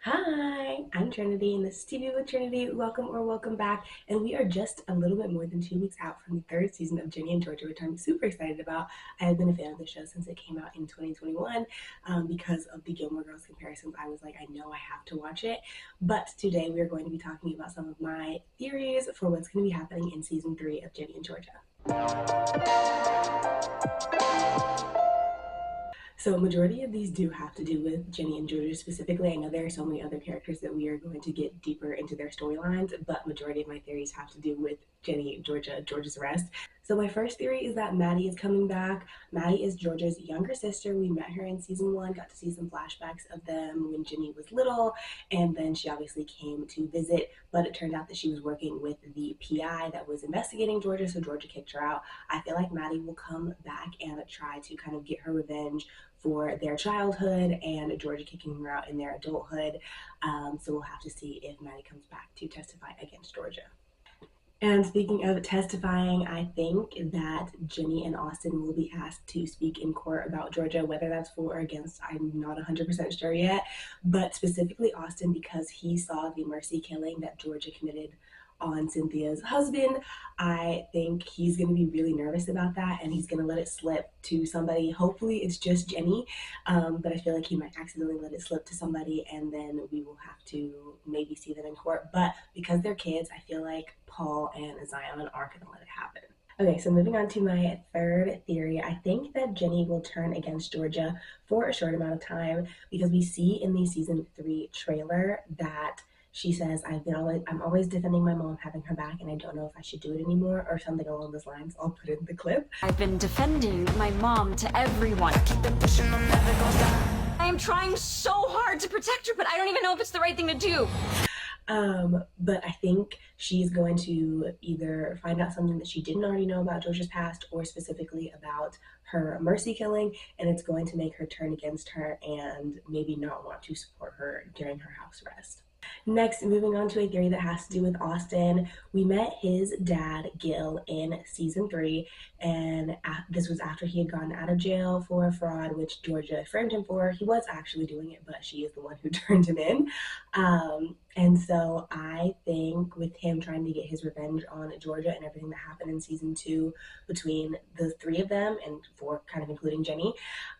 Hi, I'm Trinity, and this is TV with Trinity. Welcome or welcome back. And we are just a little bit more than 2 weeks out from the third season of Ginny and Georgia, which I'm super excited about. I have been a fan of the show since it came out in 2021 because of the Gilmore Girls comparisons. I was like, I know I have to watch it. But today we are going to be talking about some of my theories for what's going to be happening in season 3 of Ginny and Georgia. So a majority of these do have to do with Ginny and Georgia specifically. I know there are so many other characters that we are going to get deeper into their storylines, but majority of my theories have to do with Ginny, Georgia, Georgia's arrest. So my first theory is that Maddie is coming back. Maddie is Georgia's younger sister. We met her in season 1, got to see some flashbacks of them when Ginny was little, and then she obviously came to visit, but it turned out that she was working with the PI that was investigating Georgia, so Georgia kicked her out. I feel like Maddie will come back and try to kind of get her revenge for their childhood and Georgia kicking her out in their adulthood. So we'll have to see if Maddie comes back to testify against Georgia. And speaking of testifying, I think that Ginny and Austin will be asked to speak in court about Georgia, whether that's for or against, I'm not 100% sure yet, but specifically Austin because he saw the mercy killing that Georgia committed on Cynthia's husband. I think he's going to be really nervous about that and he's going to let it slip to somebody. Hopefully it's just Jenny, but I feel like he might accidentally let it slip to somebody and then we will have to maybe see them in court. But because they're kids, I feel like Paul and Zion aren't going to let it happen. Okay, so moving on to my third theory, I think that Jenny will turn against Georgia for a short amount of time because we see in the season 3 trailer that she says, I'm always defending my mom having her back, and I don't know if I should do it anymore, or something along those lines. I'll put it in the clip. I've been defending my mom to everyone. I am trying so hard to protect her, but I don't even know if it's the right thing to do. But I think she's going to either find out something that she didn't already know about Georgia's past or specifically about her mercy killing, and it's going to make her turn against her and maybe not want to support her during her house arrest. Next, moving on to a theory that has to do with Austin. We met his dad, Gil, in season 3, and this was after he had gotten out of jail for a fraud, which Georgia framed him for. He was actually doing it, but she is the one who turned him in. And so I think with him trying to get his revenge on Georgia and everything that happened in season 2 between the 3 of them and 4 kind of including Jenny,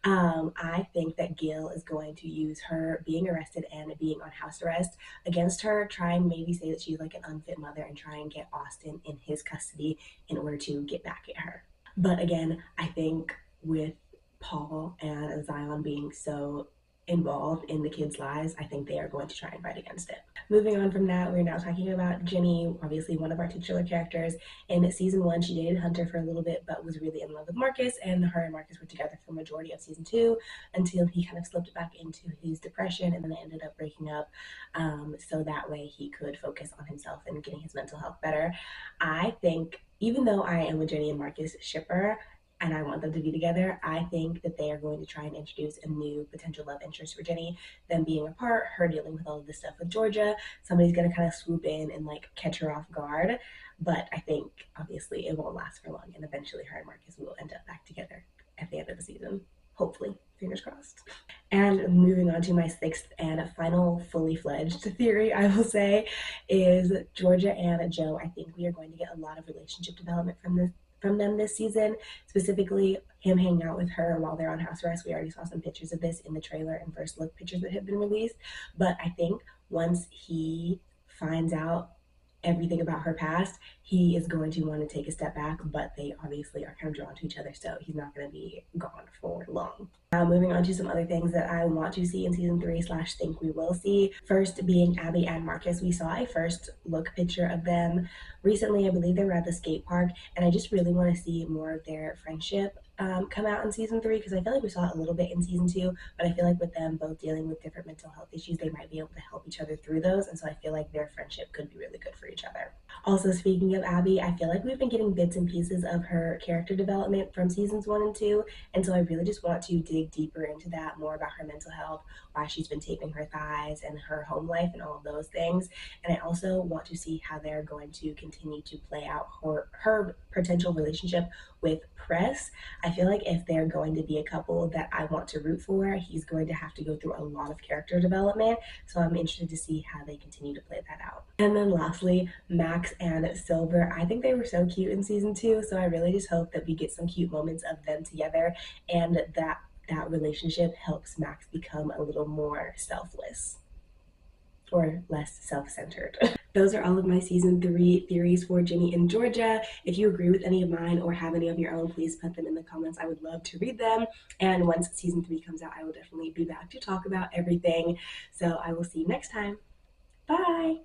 I think that Gil is going to use her being arrested and being on house arrest against her, try and maybe say that she's like an unfit mother and try and get Austin in his custody in order to get back at her. But again, I think with Paul and Zion being so involved in the kids' lives, I think they are going to try and fight against it. Moving on from that, we're now talking about Ginny, obviously one of our titular characters. In season 1, she dated Hunter for a little bit, but was really in love with Marcus, and her and Marcus were together for the majority of season 2 until he kind of slipped back into his depression, and then they ended up breaking up so that way he could focus on himself and getting his mental health better. I think, even though I am a Ginny and Marcus shipper, and I want them to be together, I think that they are going to try and introduce a new potential love interest for Jenny, them being apart, her dealing with all of this stuff with Georgia. Somebody's going to kind of swoop in and like catch her off guard. But I think obviously it won't last for long, and eventually her and Marcus will end up back together at the end of the season. Hopefully, fingers crossed. And moving on to my 6th and final fully fledged theory, I will say, is Georgia and Joe. I think we are going to get a lot of relationship development from them this season, specifically him hanging out with her while they're on house arrest. We already saw some pictures of this in the trailer and first look pictures that have been released, but I think once he finds out everything about her past, he is going to want to take a step back, but they obviously are kind of drawn to each other, so he's not going to be gone for long. Now, moving on to some other things that I want to see in season 3 / think we will see. First being Abby and Marcus. We saw a first look picture of them recently. I believe they were at the skate park, and I just really want to see more of their friendship come out in season 3 because I feel like we saw it a little bit in season 2, but I feel like with them both dealing with different mental health issues, they might be able to help each other through those, and so I feel like their friendship could be really good for each other. Also, speaking of Abby, I feel like we've been getting bits and pieces of her character development from seasons 1 and 2. And so I really just want to dig deeper into that, more about her mental health, why she's been taping her thighs, and her home life, and all of those things. And I also want to see how they're going to continue to play out her potential relationship with Press. I feel like if they're going to be a couple that I want to root for, he's going to have to go through a lot of character development. So I'm interested to see how they continue to play that out. And then lastly, Max and Silver. I think they were so cute in season 2. So I really just hope that we get some cute moments of them together, and that relationship helps Max become a little more selfless or less self-centered. Those are all of my season 3 theories for Ginny and Georgia. If you agree with any of mine or have any of your own, please put them in the comments. I would love to read them. And once season 3 comes out, I will definitely be back to talk about everything. So I will see you next time. Bye.